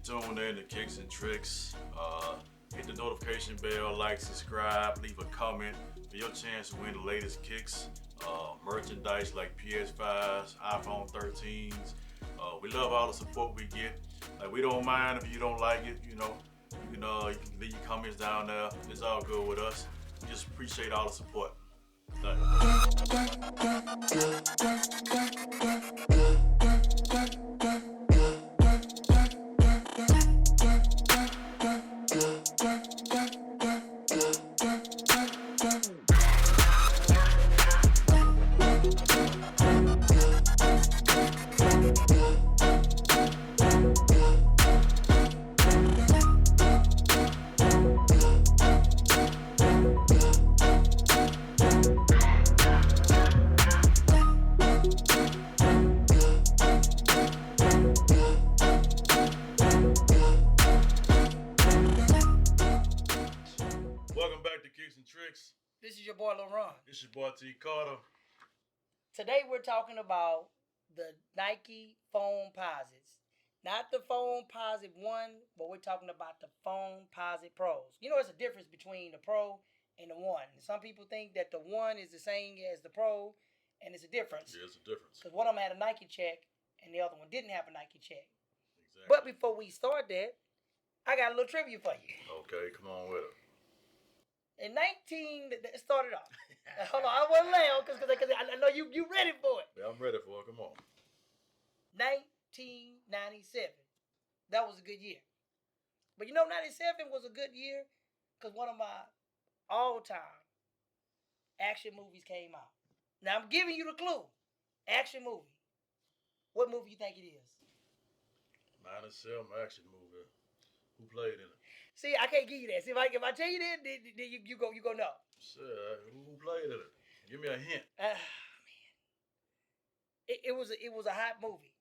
tuned in to Kicks and Tricks. Hit the notification bell, like, subscribe, leave a comment for your chance to win the latest kicks, merchandise like PS5s, iPhone 13s. We love all the support we get. Like, we don't mind if you don't like it, you can leave your comments down there. It's all good with us. We just appreciate all the support. Thank Tricks. This is your boy Ronald. This is your boy Kato. Today we're talking about the Nike Foamposites. Not the Foamposite One, but we're talking about the Foamposite Pros. You know, there's a difference between the Pro and the One. Some people think that the One is the same as the Pro, and it's a difference. Yeah, it's a difference. Because one of them had a Nike check, and the other one didn't have a Nike check. Exactly. But before we start that, I got a little trivia for you. Okay, come on with it. In it started off. Hold on, I wasn't loud because I know you ready for it. Yeah, I'm ready for it. Come on. 1997. That was a good year. But 97 was a good year because one of my all-time action movies came out. Now, I'm giving you the clue. Action movie. What movie you think it is? 97 action movie. Who played in it? See, I can't give you that. See, if I tell you that, then you go know. Sure. Who played in it? Give me a hint. Man, it was a hot movie.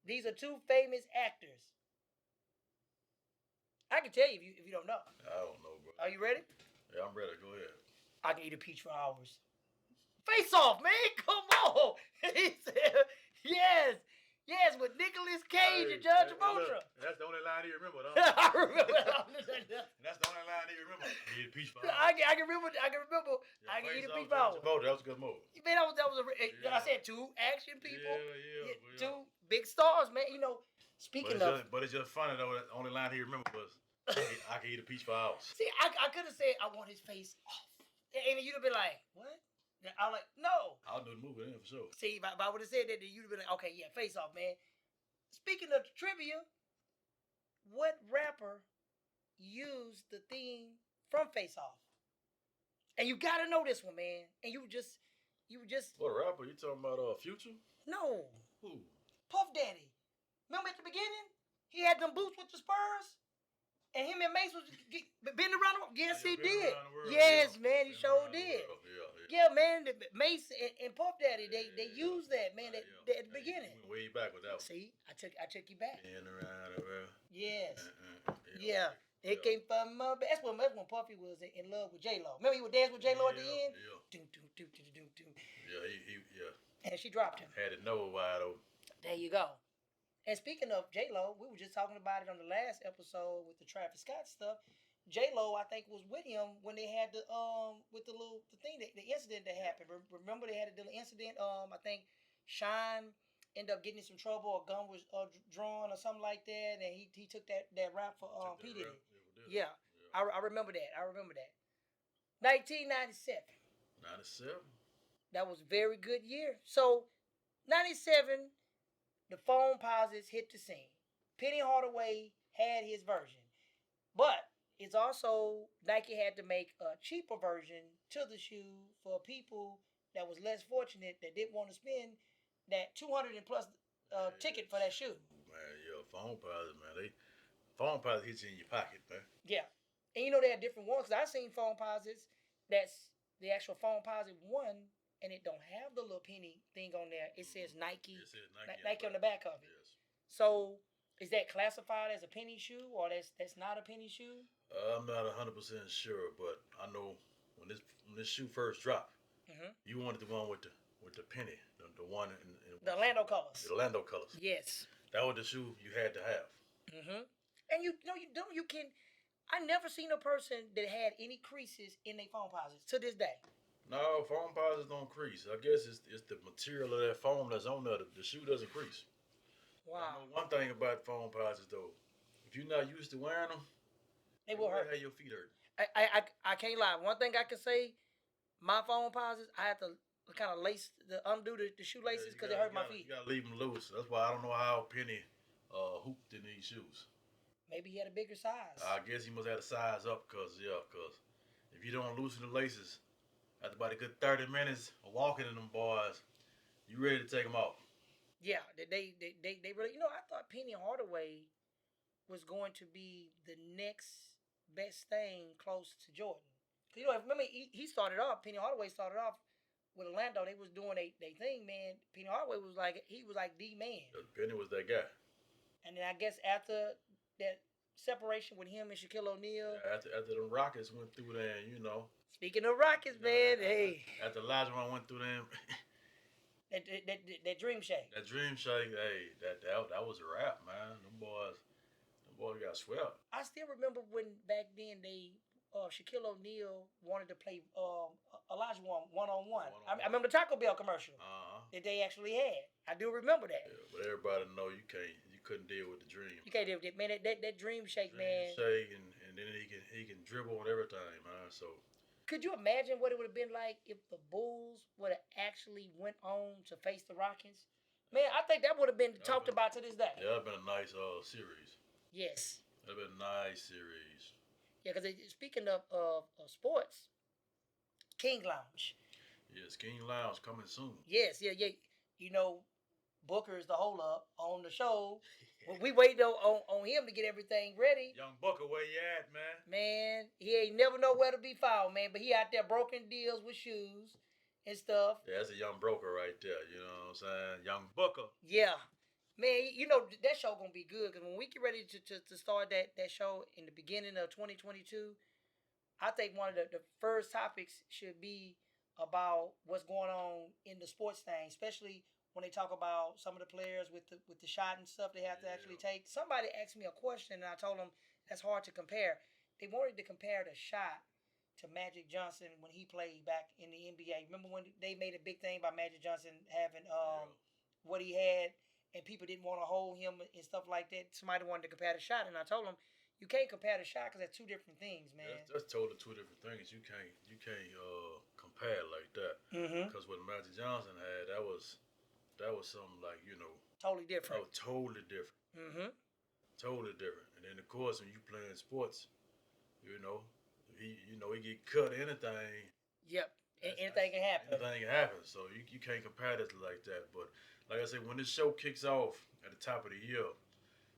These are two famous actors. I can tell you if you don't know. I don't know, bro. Are you ready? Yeah, I'm ready. Go ahead. I can eat a peach for hours. Face Off, man. Come on. He said, yes, with Nicolas Cage and John Travolta. That's the only line you remember, though. I remember. That's the only line you remember. Eat a peach for hours. I can remember. I can eat a peach for hours. That was a good movie. Man, that was I said two action people. Yeah. Two big stars, man. Speaking of. But it's just funny, though. The only line he remembered was, I can eat a peach for hours. See, I could have said, I want his face off. And you'd have been like, what? I'm like, no. I'll do the movie then for sure. See, if I would have said that, then you'd have been like, okay, yeah, Face Off, man. Speaking of trivia, what rapper used the theme from Face Off? And you gotta know this one, man. And you were just. What rapper? You talking about Future? No. Who? Puff Daddy. Remember at the beginning? He had them boots with the spurs? And him and Mace was bending around the world. Yes, he did. Yes, man, he sure did. Yeah, man, Mace and Puff Daddy, they used that, man, at the beginning. Went way back with that one. See, I took you back. Bend around the world. Yes. Yeah. It came from that's when Puffy was in love with J-Lo. Remember he would dance with J-Lo at the end? Yeah. Doom. Yeah, And she dropped him. had it nose wide open. There you go. And speaking of J-Lo, we were just talking about it on the last episode with the Travis Scott stuff. J-Lo, I think, was with him when they had the the incident that happened. Remember they had a little incident. I think Shine ended up getting in some trouble. A gun was drawn or something like that, and he took that rap for P Diddy. Yeah. I remember that. 1997. 97. That was a very good year. So 97. The Foamposites hit the scene. Penny Hardaway had his version. But it's also, Nike had to make a cheaper version to the shoe for people that was less fortunate that didn't want to spend that $200 and plus ticket for that shoe. Man, Foamposite, Foamposite hits you in your pocket, man. Yeah. And they have different ones. Because I've seen Foamposites that's the actual Foamposite One, and it don't have the little penny thing on there. It says Nike. It says Nike on the back of it. Yes. So is that classified as a penny shoe, or that's not a penny shoe? I'm not 100% sure, but I know when this shoe first dropped, you wanted the one with the penny, the one in the Orlando colors. The Orlando colors. Yes. That was the shoe you had to have. Mm-hmm. And you can. I never seen a person that had any creases in their Foamposites to this day. No, Foamposites don't crease. I guess it's the material of that foam that's on there. The shoe doesn't crease. I Wow. know one thing about Foamposites though. If you're not used to wearing them, They will hurt. have your feet hurt. I can't lie. One thing I can say, my Foamposites, I had to kind of undo the shoelaces because it hurt my feet. You gotta leave them loose. That's why I don't know how Penny hooped in these shoes. Maybe he had a bigger size. I guess he must have to size up because if you don't loosen the laces, after about a good 30 minutes of walking in them boys, you ready to take them off. Yeah, they really. I thought Penny Hardaway was going to be the next best thing close to Jordan. Remember he started off. Penny Hardaway started off with Orlando. They was doing they thing, man. Penny Hardaway was like the man. Penny was that guy. And then I guess after that separation with him and Shaquille O'Neal. Yeah, after the Rockets went through there, Speaking of Rockets, man, hey. After Olajuwon went through them. that dream shake. That dream shake, hey, that was a wrap, man. Them boys got swept. I still remember when back then Shaquille O'Neal wanted to play Olajuwon one-on-one. I remember the Taco Bell commercial that they actually had. I do remember that. Yeah, but everybody know you couldn't deal with the dream. You can't deal with it, man. That dream shake, man. Shake and then he can dribble on everything, man. So. Could you imagine what it would have been like if the Bulls would have actually went on to face the Rockets? Man, I think that would have been talked about to this day. Yeah, that'd been a nice series. Yes. That'd been a nice series. Yeah, because speaking of sports, King Lounge. Yes, King Lounge coming soon. Yes, yeah. Booker is the hold up on the show. We wait on him to get everything ready. Young Booker, where you at, man? Man, he ain't never nowhere to be found, man. But he out there broken deals with shoes and stuff. Yeah, that's a young broker right there. You know what I'm saying? Young Booker. Yeah. Man, that show gonna be good because when we get ready to start that show in the beginning of 2022, I think one of the first topics should be about what's going on in the sports thing, especially when they talk about some of the players with the shot and stuff they have to actually take. Somebody asked me a question and I told them that's hard to compare. They wanted to compare the shot to Magic Johnson when he played back in the NBA. Remember when they made a big thing about Magic Johnson having what he had and people didn't want to hold him and stuff like that? Somebody wanted to compare the shot and I told them you can't compare the shot because they're two different things, man. That's totally two different things. You can't compare like that because what Magic Johnson had, that was something like, totally different. Oh, totally different. Mm-hmm. Totally different. And then of course when you playing sports, he get cut anything. Yep. Anything can happen. Anything can happen. So you can't compare it like that. But like I said, when this show kicks off at the top of the year,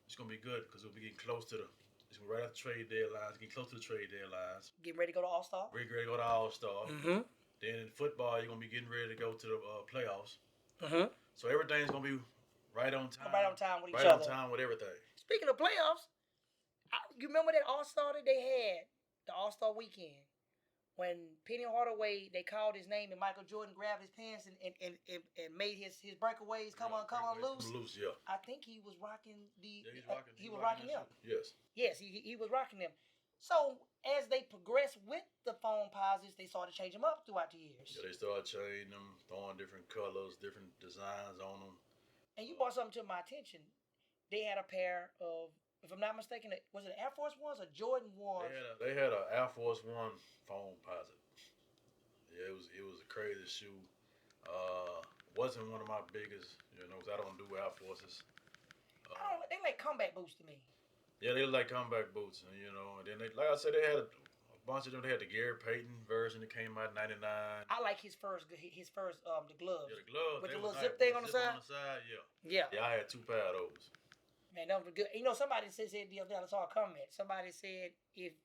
it's gonna be good because we'll be getting close to it's right after trade deadlines, getting close to the trade deadlines. Getting ready to go to All-Star. Ready to go to All-Star. Mm-hmm. Then in football, you're gonna be getting ready to go to the playoffs. Mm-hmm. So everything's gonna be right on time. Right on time with each other. Right on time with everything. Speaking of playoffs, you remember that All-Star that they had, the All-Star weekend, when Penny Hardaway, they called his name and Michael Jordan grabbed his pants and made his breakaways come on loose. Loose, yeah. I think he was rocking he was rocking them. Yes. Yes, he was rocking them. So as they progressed with the Foamposites, they started changing them up throughout the years. Yeah, they started changing them, throwing different colors, different designs on them. And you brought something to my attention. They had a pair of, if I'm not mistaken, was it Air Force Ones or Jordan Ones? They had an Air Force One Foamposite. Yeah, it was a crazy shoe. Wasn't one of my biggest, because I don't do Air Forces. They like comeback boots to me. Yeah, they like comeback boots, and then like I said, they had a bunch of them. They had the Gary Payton version that came out in '99. I like his first the gloves. Yeah, the gloves with the little zip thing on the side. Yeah. Yeah, I had 2 pair of those. Man, those were good. Somebody said the other day, I saw a comment. Somebody said if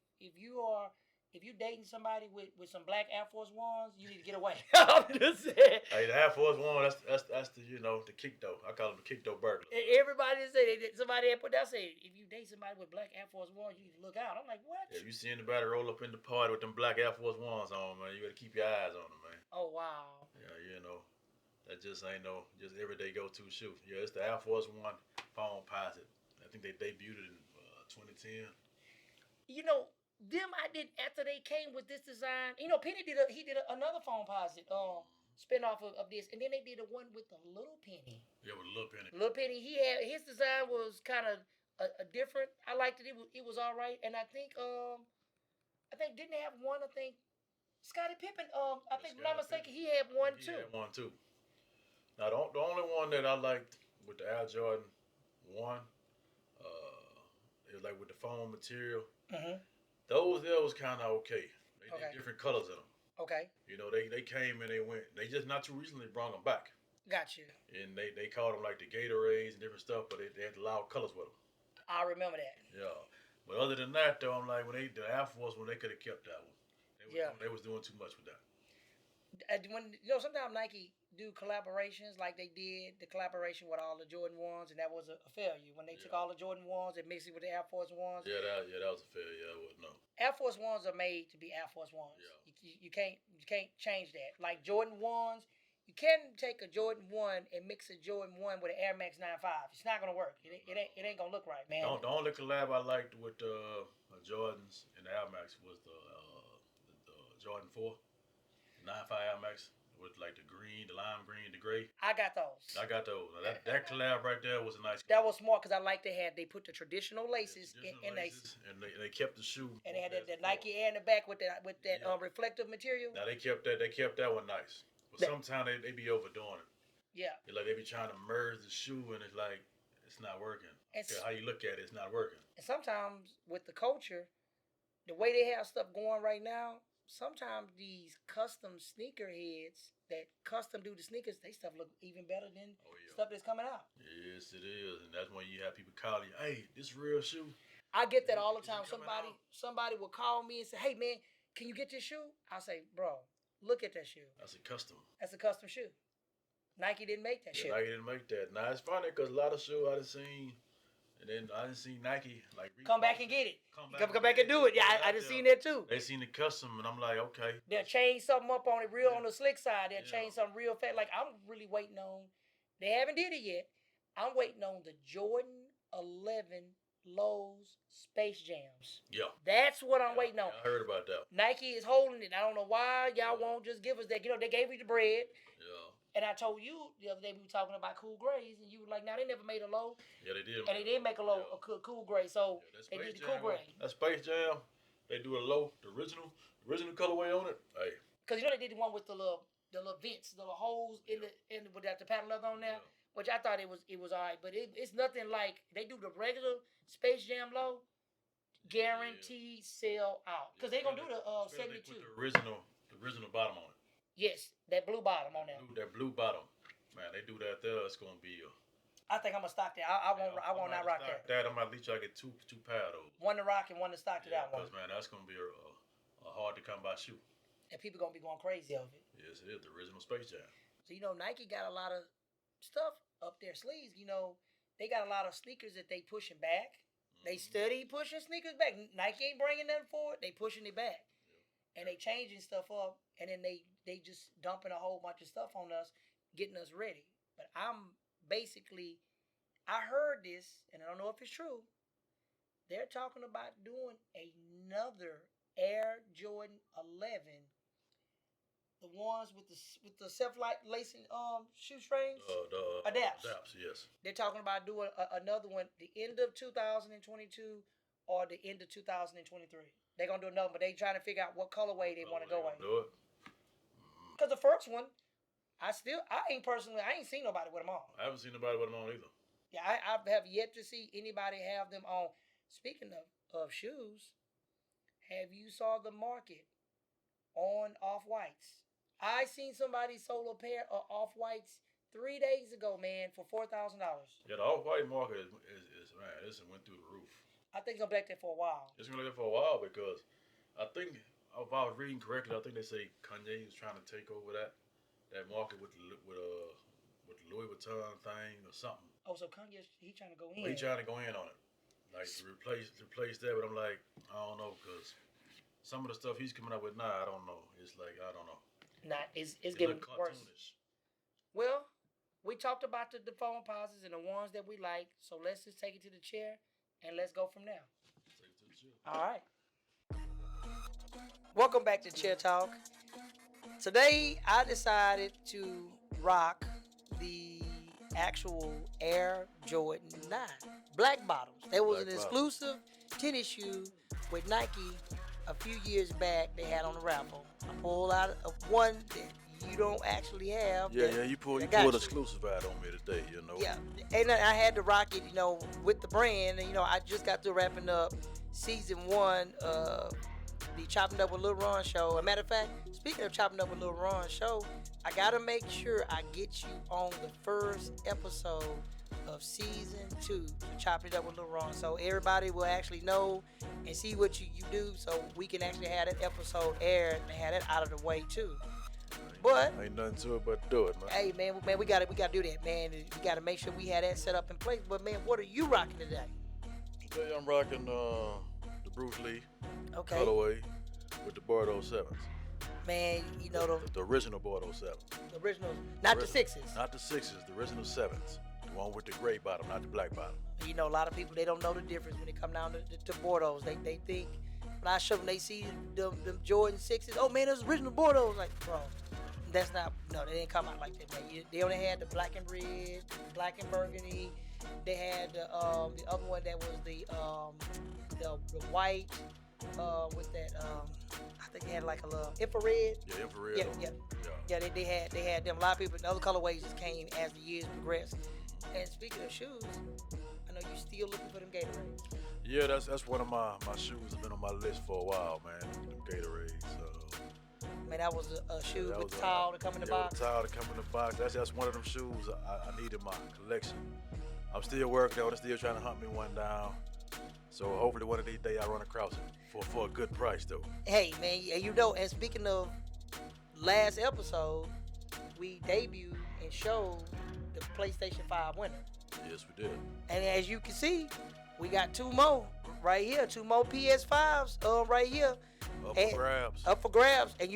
you dating somebody with some black Air Force Ones, you need to get away. I'm just saying. Hey, the Air Force One, that's the the Kicto. I call them the Kicto burglar. Everybody said somebody had put that say if you date somebody with black Air Force Ones, you need to look out. I'm like, what? If you see anybody roll up in the party with them black Air Force Ones on, man, you gotta keep your eyes on them, man. Oh wow. Yeah, that just ain't just everyday go-to shoe. Yeah, it's the Air Force One Foamposite. I think they debuted in 10. You know, them I did after they came with this design. You know, Penny did another Foamposite spinoff of this, and then they did a one with the little Penny. Yeah, with a little Penny. Little Penny, he had his design was kind of a different. I liked it. It was all right, and I think didn't they have one? I think Scottie Pippen. I think if I'm not mistaken, he had one too. He had one too. Now the only one that I liked with the Air Jordan 1, it was like with the foam material. Mm-hmm. Those there was kind of okay. They did different colors in them. Okay. You know, they came and they went. They just not too recently brought them back. Gotcha. And they called them like the Gatorades and different stuff, but they had loud colors with them. I remember that. Yeah. But other than that, though, I'm like, the Air Force one, they could have kept that one. They was doing too much with that. When sometimes Nike do collaborations like they did the collaboration with all the Jordan 1s, and that was a failure when they took all the Jordan 1s and mixed it with the Air Force 1s. Yeah, that was a failure. I wouldn't know. Air Force 1s are made to be Air Force 1s. Yeah. You can't change that. Like Jordan 1s, you can't take a Jordan 1 and mix a Jordan 1 with an Air Max 95. It's not gonna work. It ain't gonna look right, man. The only collab I liked with Jordans and the Air Max was the Jordan 4, 95 Air Max. With like the green, the lime green, the gray. I got those. Now, that collab right there was a nice collab. That was smart because I like they put the traditional laces and they kept the shoe. And they had the Nike Air in the back with that reflective material. Now they kept that one nice. But sometimes they be overdoing it. Yeah. Like they be trying to merge the shoe and it's like it's not working. How you look at it, it's not working. And sometimes with the culture, the way they have stuff going right now, sometimes these custom sneakerheads that custom do the sneakers, they stuff look even better than stuff that's coming out. Yes, it is, and that's when you have people calling you, "Hey, this real shoe." I get that all the time. Somebody will call me and say, "Hey, man, can you get this shoe?" I say, "Bro, look at that shoe. That's a custom. That's a custom shoe. Nike didn't make that shoe. Nike didn't make that. Now it's funny because a lot of shoes I done seen. And then I didn't see Nike like come back and get it. Come back and do it. Yeah, I done seen that too. They seen the custom, and I'm like, okay. They'll change something up on it real on the slick side. They'll change something real fast. Like I'm really waiting on. They haven't did it yet. I'm waiting on the Jordan 11 Lowe's Space Jams. Yeah. That's what I'm waiting on. I heard about that. Nike is holding it. I don't know why y'all won't just give us that. You know, they gave you the bread. Yeah. And I told you the other day we were talking about Cool Grays, and you were like, "Now they never made a low." Yeah, they did. And they did make a low, a Cool Gray. So they did the Cool Gray. That Space Jam, they do a low, the original colorway on it. Hey. Because you know they did the one with the little vents, the little holes in the with the paddle leather on there, which I thought it was alright. But it's nothing like they do the regular Space Jam low. Guaranteed sell out because they're gonna do the 72. They put the original bottom on it. Yes, that blue bottom on there. That blue bottom, man. They do that there. It's gonna be. I think I'm gonna stock that. I won't not rock that. I'm at least I get two pair of those. One to rock and one to stock to that one. Because man, that's gonna be a hard to come by shoe. And people gonna be going crazy over it. Yes, it is the original Space Jam. So Nike got a lot of stuff up their sleeves. They got a lot of sneakers that they pushing back. They study pushing sneakers back. Nike ain't bringing nothing forward. They pushing it back. And they changing stuff up, and then they just dumping a whole bunch of stuff on us, getting us ready. But I heard this, and I don't know if it's true. They're talking about doing another Air Jordan 11, the ones with the self-lacing shoestrings, the Adapts, yes. They're talking about doing another one the end of 2022 or the end of 2023. They're going to do another, but they trying to figure out what colorway they want to go in. Do it. Because the first one, I ain't seen nobody with them on. I haven't seen nobody with them on either. Yeah, I have yet to see anybody have them on. Speaking of shoes, have you saw the market on Off-Whites? I seen somebody sold a pair of Off-Whites 3 days ago, man, for $4,000. Yeah, the Off-White market is man, this went through the roof. I think it's gonna be like that for a while. It's gonna be like that for a while because I think if I was reading correctly, I think they say Kanye is trying to take over that market with the Louis Vuitton thing or something. Oh, so Kanye he trying to go in? Well, he trying to go in on it, like to replace that. But I'm like, I don't know because some of the stuff he's coming up with now, I don't know. It's like I don't know. It's getting worse. Well, we talked about the Foamposites and the ones that we like, so let's just take it to the chair and let's go from there. All right. Welcome back to Chair Talk. Today, I decided to rock the actual Air Jordan 9 black bottoms. There was an exclusive tennis shoe with Nike a few years back they had on the raffle. I pulled out one that you don't actually have. Yeah, you pulled exclusive out on me today, you know. Yeah, and I had to rock it, with the brand. And, I just got through wrapping up season 1 of the Chopping Up with Lil Ron show. As a matter of fact, speaking of Chopping Up with Lil Ron show, I gotta make sure I get you on the first episode of season 2 of Chopping It Up with Lil Ron, so everybody will actually know and see what you do, so we can actually have that episode aired and have that out of the way too. But ain't nothing to it but do it, man. Hey, man, we gotta do that, man. We gotta make sure we have that set up in place. But man, what are you rocking today? Today I'm rocking the Bruce Lee colorway with the Bordeaux 7s. Man, the original Bordeaux 7s. The original, not the 6s. Not the 6s, the original 7s. The one with the gray bottom, not the black bottom. A lot of people, they don't know the difference when they come down to Bordeaux. They think, when I show them, they see them Jordan 6s. Oh man, those original Bordeaux. Like, bro, that's not, no, they didn't come out like that, man. They only had the black and red, black and burgundy. They had the other one that was the white with that I think they had like a little infrared. Yeah, infrared. Yeah, they had them. A lot of people, the other colorways just came as the years progressed. And speaking of shoes, I know you still looking for them Gatorades. Yeah, that's one of my shoes that's been on my list for a while, man. Them Gatorades. Man, that was a shoe with the towel to come in the box. The towel to come in the box. That's one of them shoes I need in my collection. I'm still working on it, still trying to hunt me one down. So hopefully one of these days I run across it for a good price, though. Hey, man, and speaking of last episode, we debuted and showed the PlayStation 5 winner. Yes, we did. And as you can see, we got 2 more right here, 2 more PS5s right here. Up for grabs. And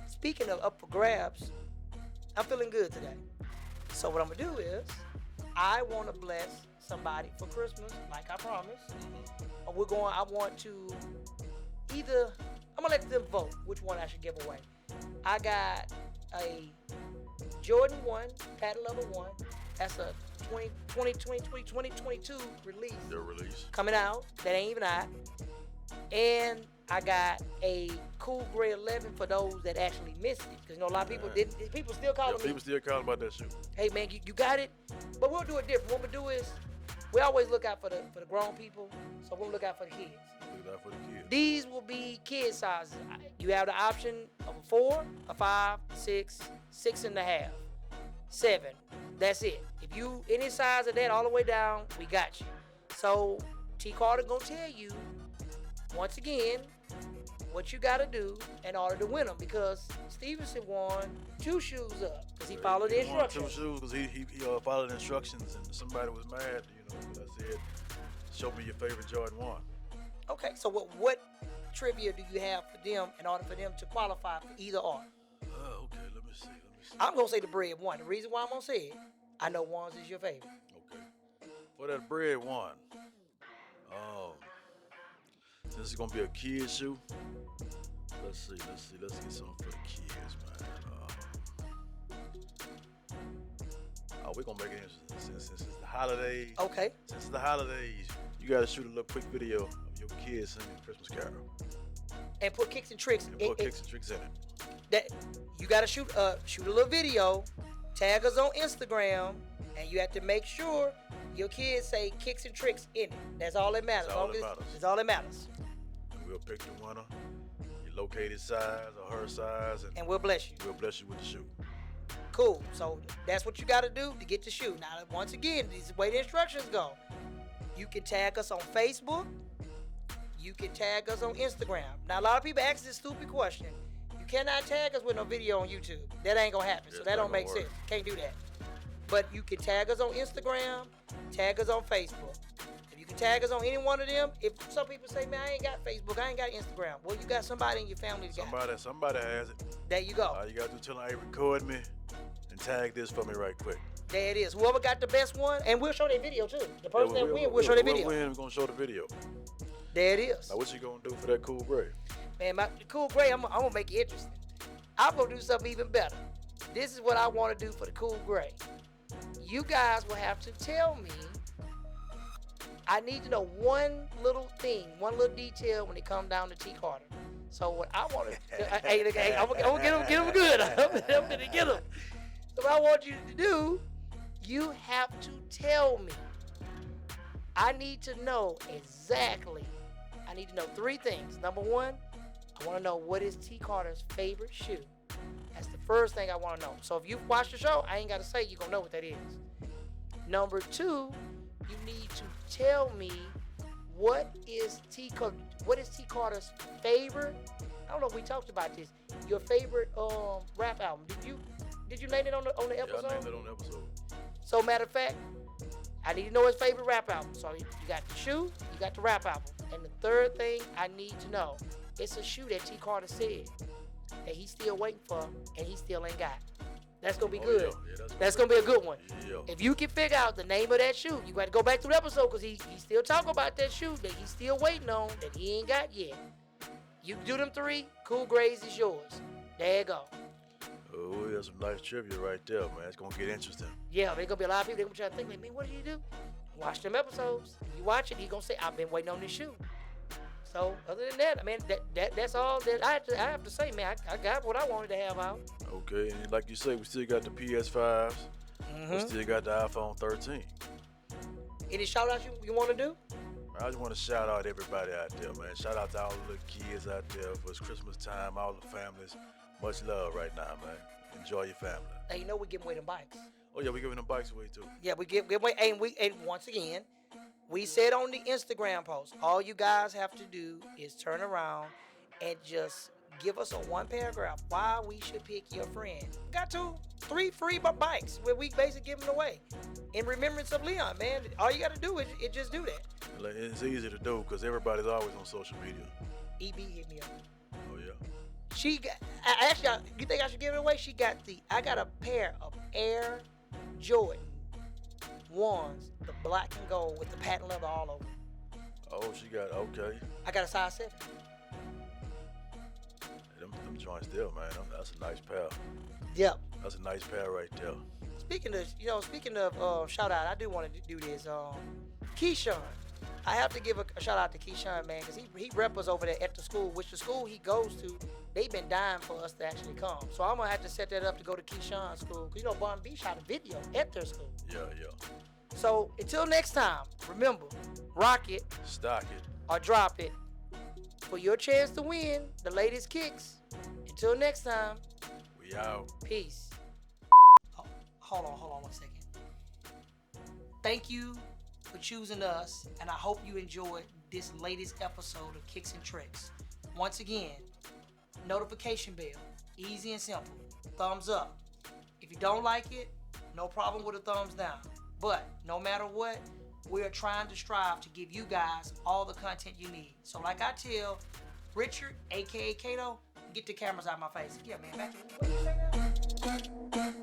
speaking of up for grabs, I'm feeling good today. So what I'm gonna do is, I want to bless somebody for Christmas, like I promised. I want to I'm gonna let them vote which one I should give away. I got a Jordan 1, patent level 1. That's a 2022 release. Their release. Coming out. That ain't even out. And I got a Cool Gray 11 for those that actually missed it. Because a lot of people didn't. People still calling me. People still calling about that shoe. Hey man, you got it? But we'll do it different. What we'll do is, we always look out for the grown people. So we'll look out for the kids. Look out for the kids. These will be kid sizes. You have the option of a 4, a 5, 6, 6.5, 7. That's it. If you any size of that all the way down, we got you. So T Carter gonna tell you once again what you gotta do in order to win them, because Stevenson won 2 shoes up because he followed the instructions. Won 2 shoes because he followed the instructions, and somebody was mad, because I said, show me your favorite Jordan 1. Okay, so what trivia do you have for them in order for them to qualify for either or? Okay, let me see. I'm gonna say the bread 1. The reason why I'm gonna say it, I know one's is your favorite. Okay. For that bread 1, since it's gonna be a kid shoe, let's see. Let's get something for the kids, man. We're gonna make it interesting since it's the holidays. Okay. Since it's the holidays, you gotta shoot a little quick video of your kids singing Christmas Carol. And put Kickz and Tricks. Put Kickz and Tricks in it. That you gotta shoot a little video, tag us on Instagram, and you have to make sure your kids say Kickz and Tricks in it. That's all that matters. That's all that matters. And we'll pick the winner, your located size or her size, and we'll bless you. We'll bless you with the shoe. Cool. So that's what you got to do to get the shoe. Now, once again, this is the way the instructions go. You can tag us on Facebook. You can tag us on Instagram. Now, a lot of people ask this stupid question. You cannot tag us with no video on YouTube. That ain't going to happen. So that don't make sense. Can't do that. But you can tag us on Instagram, tag us on Facebook. If you can tag us on any one of them, if some people say, man, I ain't got Facebook, I ain't got Instagram. Well, you got somebody in your family that got it. Somebody has it. There you go. All you got to do is tell them, hey, record me and tag this for me right quick. There it is. Whoever got the best one, and we'll show their video too. The person that wins, we'll show their video. We're going to show the video. There it is. Now, what you gonna do for that cool gray? Man, the cool gray, I'm gonna make it interesting. I'm gonna do something even better. This is what I want to do for the cool gray. You guys will have to tell me. I need to know one little thing, one little detail when it comes down to T. Carter. So what I want to, hey, I'm gonna get him good. I'm gonna get him. So what I want you to do, you have to tell me. I need to know exactly. I need to know 3 things. Number 1, I want to know what is T. Carter's favorite shoe. That's the first thing I want to know. So if you've watched the show, I ain't got to say, you're going to know what that is. Number 2, you need to tell me what is T. Carter's favorite, I don't know if we talked about this, your favorite rap album. Did you name it on the episode? Yeah, I named it on the episode. So matter of fact, I need to know his favorite rap album. So you got the shoe, you got the rap album. And the third thing I need to know, it's a shoe that T. Carter said that he's still waiting for and he still ain't got. That's going to be good. Yeah, that's going to be a good one. Yeah. If you can figure out the name of that shoe, you got to go back to the episode because he still talking about that shoe that he's still waiting on that he ain't got yet. You do them 3, cool grays is yours. There you go. Oh, that's some nice trivia right there, man. It's going to get interesting. Yeah, there's going to be a lot of people that going to try to think, like, man, what did you do? Watch them episodes. If you watch it, he's going to say, I've been waiting on this shoe. So, other than that, I mean, that's all that I have to say, man. I got what I wanted to have out. Okay, and like you say, we still got the PS5s. We still got the iPhone 13. Any shout-outs you want to do? I just want to shout out everybody out there, man. Shout out to all the little kids out there for it's Christmas time, all the families. Much love right now, man. Enjoy your family. Hey, you know we giving away them bikes. Oh yeah, we giving them bikes away too. Yeah, we give away, and once again, we said on the Instagram post, all you guys have to do is turn around and just give us a 1 paragraph why we should pick your friend. We got 3 free bikes where we basically give them away in remembrance of Leon, man. All you got to do is just do that. It's easy to do because everybody's always on social media. EB hit me up. Oh yeah. She got, actually, you think I should give it away? I got a pair of Air Jordan 1s, the black and gold with the patent leather all over. Oh, she got, okay. I got a size 7. Them joints there, man. That's a nice pair. Yep. That's a nice pair right there. Speaking of shout out, I do want to do this. Keyshawn. I have to give a shout out to Keyshawn, man, because he rep us over there at the school, which the school he goes to, they've been dying for us to actually come. So I'm going to have to set that up to go to Keyshawn's school. Because, Bun B shot a video at their school. Yeah. So until next time, remember, rock it, stock it, or drop it for your chance to win the latest kicks. Until next time, we out. Peace. Hold on 1 second. Thank you for choosing us, and I hope you enjoyed this latest episode of Kicks and Tricks. Once again, notification bell, easy and simple. Thumbs up. If you don't like it, no problem with a thumbs down. But no matter what, we are trying to strive to give you guys all the content you need. So like I tell Richard, aka Kato, get the cameras out of my face. Yeah, man, back to what you say now?